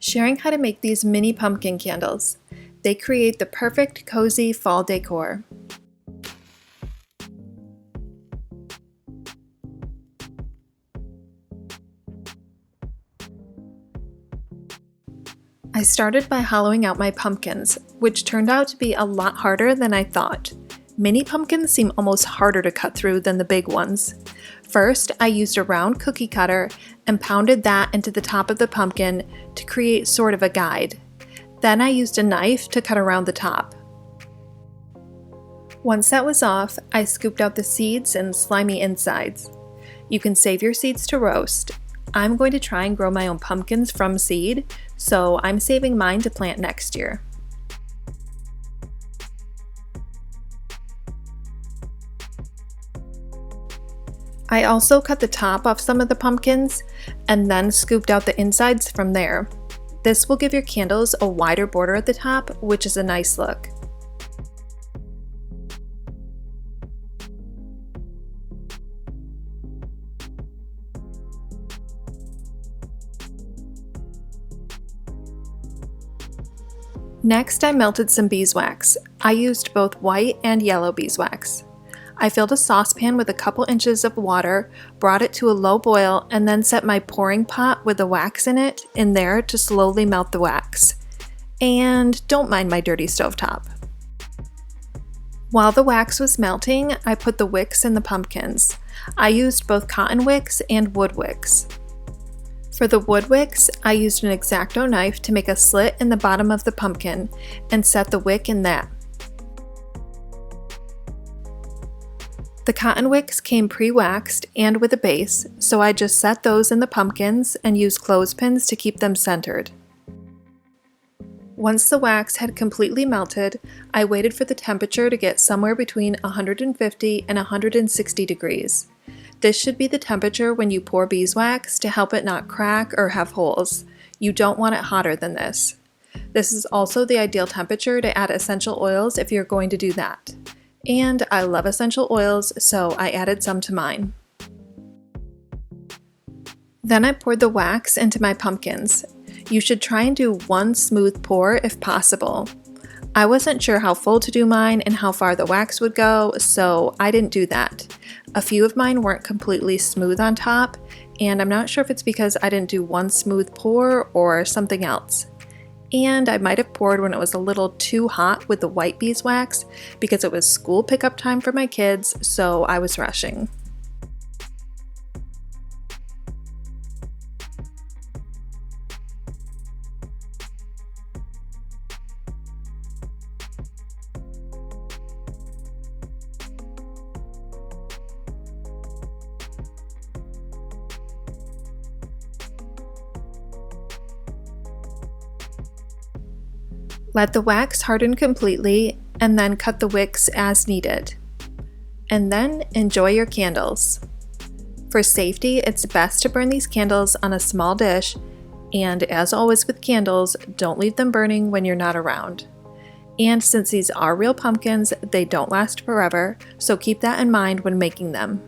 sharing how to make these mini pumpkin candles. They create the perfect cozy fall decor. I started by hollowing out my pumpkins, which turned out to be a lot harder than I thought. Mini pumpkins seem almost harder to cut through than the big ones. First, I used a round cookie cutter and pounded that into the top of the pumpkin to create sort of a guide. Then I used a knife to cut around the top. Once that was off, I scooped out the seeds and slimy insides. You can save your seeds to roast. I'm going to try and grow my own pumpkins from seed, so I'm saving mine to plant next year. I also cut the top off some of the pumpkins and then scooped out the insides from there. This will give your candles a wider border at the top, which is a nice look. Next, I melted some beeswax. I used both white and yellow beeswax. I filled a saucepan with a couple inches of water, brought it to a low boil, and then set my pouring pot with the wax in it in there to slowly melt the wax. And don't mind my dirty stovetop. While the wax was melting, I put the wicks in the pumpkins. I used both cotton wicks and wood wicks. For the wood wicks, I used an X-Acto knife to make a slit in the bottom of the pumpkin and set the wick in that. The cotton wicks came pre-waxed and with a base, so I just set those in the pumpkins and used clothespins to keep them centered. Once the wax had completely melted, I waited for the temperature to get somewhere between 150 and 160 degrees. This should be the temperature when you pour beeswax to help it not crack or have holes. You don't want it hotter than this. This is also the ideal temperature to add essential oils if you're going to do that. And I love essential oils, so I added some to mine. Then I poured the wax into my pumpkins. You should try and do one smooth pour if possible. I wasn't sure how full to do mine and how far the wax would go, so I didn't do that. A few of mine weren't completely smooth on top, and I'm not sure if it's because I didn't do one smooth pour or something else. And I might have poured when it was a little too hot with the white beeswax because it was school pickup time for my kids, so I was rushing. Let the wax harden completely and then cut the wicks as needed. And then enjoy your candles. For safety, it's best to burn these candles on a small dish, and as always with candles, don't leave them burning when you're not around. And since these are real pumpkins, they don't last forever, so keep that in mind when making them.